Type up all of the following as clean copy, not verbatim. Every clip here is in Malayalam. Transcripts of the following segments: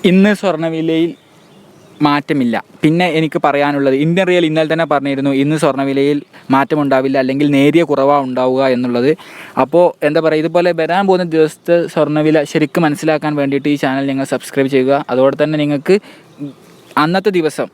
ഇന്ന് സ്വർണ്ണവിലയിൽ മാറ്റമില്ല. പിന്നെ എനിക്ക് പറയാനുള്ളത്, ഇന്ത്യൻ റിയൽ ഇന്നലെ തന്നെ പറഞ്ഞിരുന്നു ഇന്ന് സ്വർണ്ണവിലയിൽ മാറ്റമുണ്ടാവില്ല, അല്ലെങ്കിൽ നേരിയ കുറവാണ് ഉണ്ടാവുക എന്നുള്ളത്. അപ്പോൾ എന്താ പറയുക, ഇതുപോലെ വരാൻ പോകുന്ന ദിവസത്തെ സ്വർണ്ണവില ശരിക്കും മനസ്സിലാക്കാൻ വേണ്ടിയിട്ട് ഈ ചാനൽ നിങ്ങൾ സബ്സ്ക്രൈബ് ചെയ്യുക. അതോടെ തന്നെ നിങ്ങൾക്ക് അന്നത്തെ ദിവസം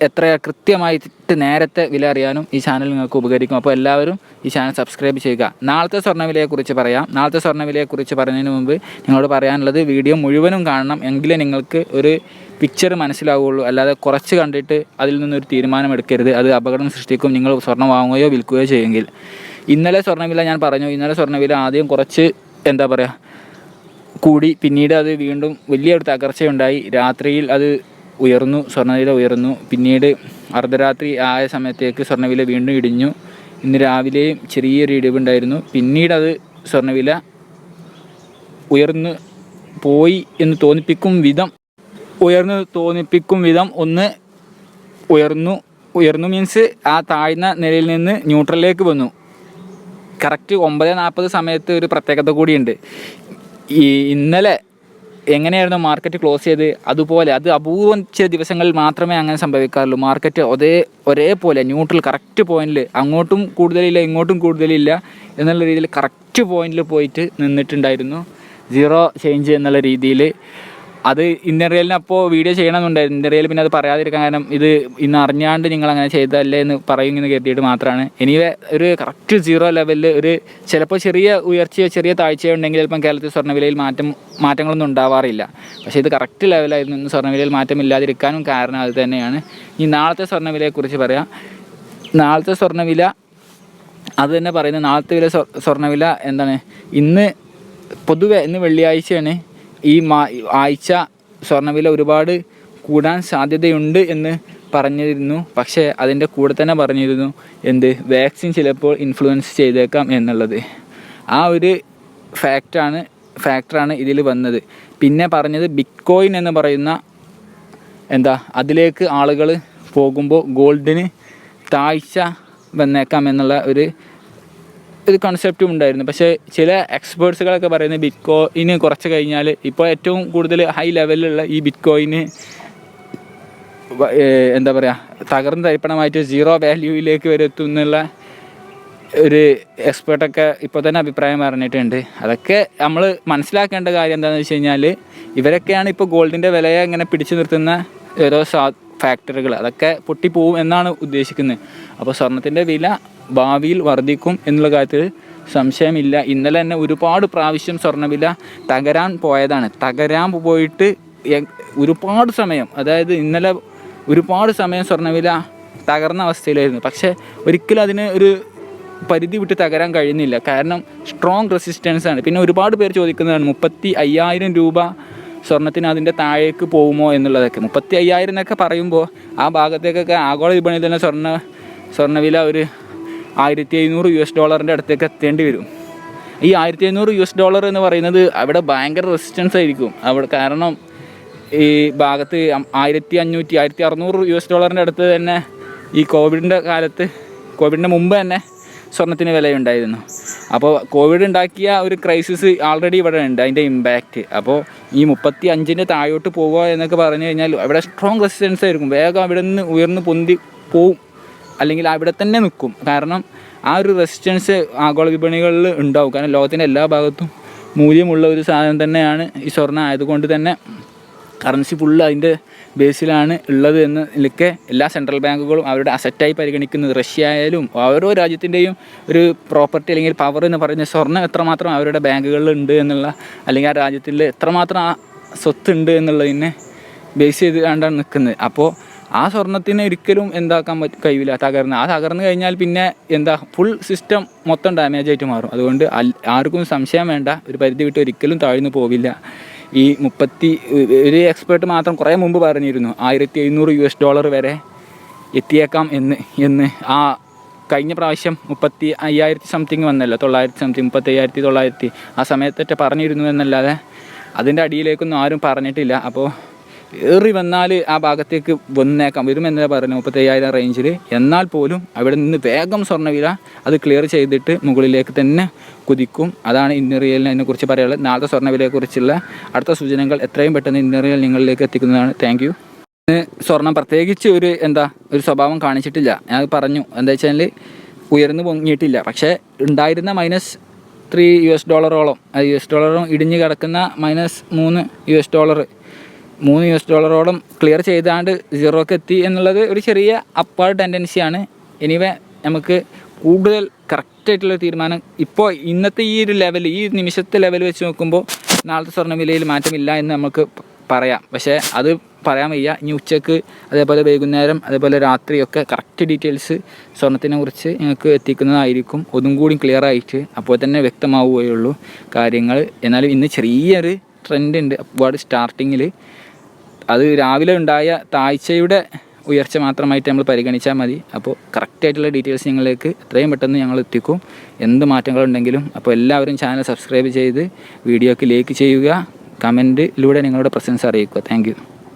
എത്ര കൃത്യമായിട്ട് നേരത്തെ വില അറിയാനും ഈ ചാനൽ നിങ്ങൾക്ക് ഉപകരിക്കും. അപ്പോൾ എല്ലാവരും ഈ ചാനൽ സബ്സ്ക്രൈബ് ചെയ്യുക. നാളത്തെ സ്വർണ്ണവിലയെക്കുറിച്ച് പറയാം. നാളത്തെ സ്വർണ്ണവിലയെക്കുറിച്ച് പറയുന്നതിന് മുമ്പ് നിങ്ങളോട് പറയാനുള്ളത്, വീഡിയോ മുഴുവനും കാണണം, എങ്കിലേ നിങ്ങൾക്ക് ഒരു പിക്ചർ മനസ്സിലാവുകയുള്ളൂ. അല്ലാതെ കുറച്ച് കണ്ടിട്ട് അതിൽ നിന്നൊരു തീരുമാനം എടുക്കരുത്. അത് അപകടം സൃഷ്ടിക്കും, നിങ്ങൾ സ്വർണ്ണം വാങ്ങുകയോ വിൽക്കുകയോ ചെയ്യുമെങ്കിൽ. ഇന്നലെ സ്വർണ്ണവില ഞാൻ പറഞ്ഞു. ഇന്നലെ സ്വർണ്ണവില ആദ്യം കുറച്ച് എന്താ പറയുക കൂടി, പിന്നീട് അത് വീണ്ടും വലിയൊരു തകർച്ചയുണ്ടായി. രാത്രിയിൽ അത് ഉയർന്നു, സ്വർണ്ണവില ഉയർന്നു. പിന്നീട് അർദ്ധരാത്രി ആയ സമയത്തേക്ക് സ്വർണ്ണവില വീണ്ടും ഇടിഞ്ഞു. ഇന്ന് രാവിലെയും ചെറിയൊരു ഇടിവുണ്ടായിരുന്നു. പിന്നീട് അത് സ്വർണ്ണവില ഉയർന്നു പോയി എന്ന് തോന്നിപ്പിക്കും വിധം ഒന്ന് ഉയർന്നു മീൻസ് ആ താഴ്ന്ന നിലയിൽ നിന്ന് ന്യൂട്രലിലേക്ക് വന്നു. കറക്റ്റ് 9:40 സമയത്ത് ഒരു പ്രത്യേകത കൂടിയുണ്ട്. ഇന്നലെ എങ്ങനെയായിരുന്നു മാർക്കറ്റ് ക്ലോസ് ചെയ്ത്, അതുപോലെ അത് അപൂർവം ചില ദിവസങ്ങളിൽ മാത്രമേ അങ്ങനെ സംഭവിക്കാറുള്ളൂ. മാർക്കറ്റ് ഒരേപോലെ ന്യൂട്രൽ കറക്റ്റ് പോയിന്റിൽ, അങ്ങോട്ടും കൂടുതലില്ല ഇങ്ങോട്ടും കൂടുതലില്ല എന്നുള്ള രീതിയിൽ കറക്റ്റ് പോയിന്റിൽ പോയിട്ട് നിന്നിട്ടുണ്ടായിരുന്നു. സീറോ ചേഞ്ച് എന്നുള്ള രീതിയിൽ. അത് ഇന്ത്യൻ റിയലിന് അപ്പോൾ വീഡിയോ ചെയ്യണമെന്നുണ്ടായിരുന്നു. ഇന്ത്യൻ റിയൽ പിന്നെ അത് പറയാതിരിക്കാൻ കാരണം, ഇത് ഇന്ന് അറിഞ്ഞാണ്ട് നിങ്ങൾ അങ്ങനെ ചെയ്തതല്ലേ എന്ന് പറയുമെന്ന് കരുതിയിട്ട് മാത്രമാണ്. എനിവേ ഒരു കറക്റ്റ് സീറോ ലെവലിൽ ഒരു ചിലപ്പോൾ ചെറിയ ഉയർച്ചയോ ചെറിയ താഴ്ചയോ ഉണ്ടെങ്കിൽ ചിലപ്പം കേരളത്തിൽ സ്വർണ്ണവിലയിൽ മാറ്റങ്ങളൊന്നും ഉണ്ടാവാറില്ല. പക്ഷേ ഇത് കറക്റ്റ് ലെവലായിരുന്നു. ഇന്ന് സ്വർണ്ണവിലയിൽ മാറ്റമില്ലാതിരിക്കാനും കാരണം അത് തന്നെയാണ്. ഈ നാളത്തെ സ്വർണ്ണവിലയെക്കുറിച്ച് പറയാം. നാളത്തെ സ്വർണ്ണവില അത് തന്നെ പറയുന്നത്. നാളത്തെ സ്വർണ്ണവില എന്താണ്, പൊതുവെ ഇന്ന് വെള്ളിയാഴ്ചയാണ്. ഈ ആഴ്ച സ്വർണ്ണവില ഒരുപാട് കൂടാൻ സാധ്യതയുണ്ട് എന്ന് പറഞ്ഞിരുന്നു. പക്ഷേ അതിൻ്റെ കൂടെ തന്നെ പറഞ്ഞിരുന്നു വാക്സിൻ ചിലപ്പോൾ ഇൻഫ്ലുവൻസ് ചെയ്തേക്കാം എന്നുള്ളത്. ആ ഒരു ഫാക്ടറാണ് ഇതിൽ വന്നത്. പിന്നെ പറഞ്ഞത് ബിറ്റ്കോയിൻ എന്ന് പറയുന്ന അതിലേക്ക് ആളുകൾ പോകുമ്പോൾ ഗോൾഡിന് താഴ്ച വന്നേക്കാം എന്നുള്ള ഒരു കൺസെപ്റ്റും ഉണ്ടായിരുന്നു. പക്ഷേ ചില എക്സ്പേർട്സുകളൊക്കെ പറയുന്നത് ബിറ്റ്കോയിന് കുറച്ച് കഴിഞ്ഞാൽ, ഇപ്പോൾ ഏറ്റവും കൂടുതൽ ഹൈ ലെവലിലുള്ള ഈ ബിറ്റ്കോയിന് തകർന്ന് തരിപ്പണമായിട്ട് സീറോ വാല്യൂയിലേക്ക് വരെ എത്തും എന്നുള്ള ഒരു എക്സ്പേർട്ടൊക്കെ ഇപ്പോൾ തന്നെ അഭിപ്രായം പറഞ്ഞിട്ടുണ്ട്. അതൊക്കെ നമ്മൾ മനസ്സിലാക്കേണ്ട കാര്യം എന്താണെന്ന് വെച്ച് കഴിഞ്ഞാൽ, ഇവരൊക്കെയാണ് ഇപ്പോൾ ഗോൾഡിൻ്റെ വിലയെ ഇങ്ങനെ പിടിച്ചു നിർത്തുന്ന ഓരോ ഫാക്ടറികൾ. അതൊക്കെ പൊട്ടിപ്പോവും എന്നാണ് ഉദ്ദേശിക്കുന്നത്. അപ്പോൾ സ്വർണത്തിൻ്റെ വില ഭാവിയിൽ വർദ്ധിക്കും എന്നുള്ള കാര്യത്തിൽ സംശയമില്ല. ഇന്നലെ തന്നെ ഒരുപാട് പ്രാവശ്യം സ്വർണ്ണവില തകരാൻ പോയിട്ട് ഒരുപാട് സമയം, അതായത് ഇന്നലെ ഒരുപാട് സമയം സ്വർണ്ണവില തകർന്ന അവസ്ഥയിലായിരുന്നു. പക്ഷേ ഒരിക്കലും അതിന് ഒരു പരിധി വിട്ട് തകരാൻ കഴിയുന്നില്ല. കാരണം സ്ട്രോങ് റെസിസ്റ്റൻസ് ആണ്. പിന്നെ ഒരുപാട് പേര് ചോദിക്കുന്നതാണ് 35,000 രൂപ സ്വർണ്ണത്തിന് അതിൻ്റെ താഴേക്ക് പോകുമോ എന്നുള്ളതൊക്കെ. 35,000 എന്നൊക്കെ പറയുമ്പോൾ ആ ഭാഗത്തേക്കൊക്കെ ആഗോള വിപണിയിൽ തന്നെ സ്വർണ്ണവില ഒരു $1,500 അടുത്തേക്ക് എത്തേണ്ടി വരും. ഈ $1,500 എന്ന് പറയുന്നത് അവിടെ ഭയങ്കര റെസിസ്റ്റൻസ് ആയിരിക്കും അവിടെ. കാരണം ഈ ഭാഗത്ത് $1,500-1,600 അടുത്ത് തന്നെ ഈ കോവിഡിൻ്റെ മുമ്പ് തന്നെ സ്വർണ്ണത്തിന് വിലയുണ്ടായിരുന്നു. അപ്പോൾ കോവിഡ് ഉണ്ടാക്കിയ ഒരു ക്രൈസിസ് ആൾറെഡി ഇവിടെ ഉണ്ട്, അതിൻ്റെ ഇമ്പാക്റ്റ്. അപ്പോൾ ഈ 35-ൻ്റെ താഴോട്ട് പോകുക എന്നൊക്കെ പറഞ്ഞു കഴിഞ്ഞാൽ അവിടെ സ്ട്രോങ് റെസിസ്റ്റൻസ് ആയിരിക്കും. വേഗം അവിടെ നിന്ന് ഉയർന്ന് പൊന്തി പോവും, അല്ലെങ്കിൽ അവിടെ തന്നെ നിൽക്കും. കാരണം ആ ഒരു റെസിസ്റ്റൻസ് ആഗോള വിപണികളിൽ ഉണ്ടാവും. കാരണം ലോകത്തിൻ്റെ എല്ലാ ഭാഗത്തും മൂല്യമുള്ള ഒരു സാധനം തന്നെയാണ് ഈ സ്വർണ്ണം. ആയതുകൊണ്ട് തന്നെ കറൻസി ഫുള്ള് അതിൻ്റെ ബേസിലാണ് ഉള്ളത് എന്ന് നിലയ്ക്ക് എല്ലാ സെൻട്രൽ ബാങ്കുകളും അവരുടെ അസറ്റായി പരിഗണിക്കുന്നത്. റഷ്യ ആയാലും ഓരോ രാജ്യത്തിൻ്റെയും ഒരു പ്രോപ്പർട്ടി അല്ലെങ്കിൽ പവർ എന്ന് പറയുന്നത് സ്വർണ്ണം എത്രമാത്രം അവരുടെ ബാങ്കുകളിൽ ഉണ്ട് എന്നുള്ള, അല്ലെങ്കിൽ ആ രാജ്യത്തിൽ എത്രമാത്രം ആ സ്വത്തുണ്ട് എന്നുള്ളതിനെ ബേസ് ചെയ്ത് കണ്ടാണ് നിൽക്കുന്നത്. അപ്പോൾ ആ സ്വർണ്ണത്തിന് ഒരിക്കലും കഴിയില്ല. തകർന്നു കഴിഞ്ഞാൽ പിന്നെ ഫുൾ സിസ്റ്റം മൊത്തം ഡാമേജ് ആയിട്ട് മാറും. അതുകൊണ്ട് ആർക്കും സംശയം വേണ്ട, ഒരു പരിധി വിട്ട് ഒരിക്കലും താഴ്ന്നു പോവില്ല. ഈ ഒരു എക്സ്പേർട്ട് മാത്രം കുറേ മുമ്പ് പറഞ്ഞിരുന്നു $1,700 വരെ എത്തിയേക്കാം എന്ന്. ആ കഴിഞ്ഞ പ്രാവശ്യം 35,000 സംതിങ് വന്നല്ലോ, 900 സംതിങ്, 35,900 ആ സമയത്തൊക്കെ പറഞ്ഞിരുന്നു എന്നല്ലാതെ അതിൻ്റെ അടിയിലേക്കൊന്നും ആരും പറഞ്ഞിട്ടില്ല. അപ്പോൾ ഏറി വന്നാൽ ആ ഭാഗത്തേക്ക് വരുമെന്നേ പറയുന്നത് 35,000 റേഞ്ചിൽ. എന്നാൽ പോലും അവിടെ നിന്ന് വേഗം സ്വർണ്ണവില അത് ക്ലിയർ ചെയ്തിട്ട് മുകളിലേക്ക് തന്നെ കുതിക്കും. അതാണ് ഇന്ത്യൻ റിയലിനെ അതിനെക്കുറിച്ച് പറയാനുള്ളത്. നാളത്തെ സ്വർണ്ണവിലയെക്കുറിച്ചുള്ള അടുത്ത സൂചനകൾ എത്രയും പെട്ടെന്ന് ഇന്ത്യൻ റിയൽ നിങ്ങളിലേക്ക് എത്തിക്കുന്നതാണ്. Thank you. സ്വർണം പ്രത്യേകിച്ച് ഒരു സ്വഭാവം കാണിച്ചിട്ടില്ല. ഞാൻ പറഞ്ഞു എന്താ വെച്ചാൽ ഉയർന്നു പൊങ്ങിയിട്ടില്ല. പക്ഷേ ഉണ്ടായിരുന്ന -$3 US ഇടിഞ്ഞ് കിടക്കുന്ന $-3 ക്ലിയർ ചെയ്താണ്ട് സീറോക്ക് എത്തി എന്നുള്ളത് ഒരു ചെറിയ അപ്വാർഡ് ടെൻഡൻസിയാണ്. എനിവേ നമുക്ക് കൂടുതൽ കറക്റ്റായിട്ടുള്ള തീരുമാനം ഇപ്പോൾ ഇന്നത്തെ ഈ ഒരു ലെവൽ, ഈ നിമിഷത്തെ ലെവൽ വെച്ച് നോക്കുമ്പോൾ നാളത്തെ സ്വർണ്ണവിലയിൽ മാറ്റമില്ല എന്ന് നമുക്ക് പറയാം. പക്ഷേ അത് പറയാൻ വയ്യ. ഇനി ഉച്ചക്ക് അതേപോലെ വൈകുന്നേരം അതേപോലെ രാത്രിയൊക്കെ കറക്റ്റ് ഡീറ്റെയിൽസ് സ്വർണ്ണത്തിനെ കുറിച്ച് ഞങ്ങൾക്ക് എത്തിക്കുന്നതായിരിക്കും. ഒന്നും കൂടി ക്ലിയർ ആയിട്ട് അപ്പോൾ തന്നെ വ്യക്തമാവുകയുള്ളൂ കാര്യങ്ങൾ. എന്നാലും ഇന്ന് ചെറിയൊരു ട്രെൻഡ് ഉണ്ട് അപ്വാർഡ് സ്റ്റാർട്ടിങ്ങിൽ. അത് രാവിലെ ഉണ്ടായ താഴ്ചയുടെ ഉയർച്ച മാത്രമായിട്ട് നമ്മൾ പരിഗണിച്ചാൽ മതി. അപ്പോൾ കറക്റ്റായിട്ടുള്ള ഡീറ്റെയിൽസ് ഞങ്ങളിലേക്ക് എത്രയും പെട്ടെന്ന് ഞങ്ങൾ എത്തിക്കും, എന്ത് മാറ്റങ്ങളുണ്ടെങ്കിലും. അപ്പോൾ എല്ലാവരും ചാനൽ സബ്സ്ക്രൈബ് ചെയ്ത് വീഡിയോക്ക് ലൈക്ക് ചെയ്യുക, കമൻറ്റിലൂടെ നിങ്ങളുടെ പ്രസൻസ് അറിയിക്കുക. Thank you.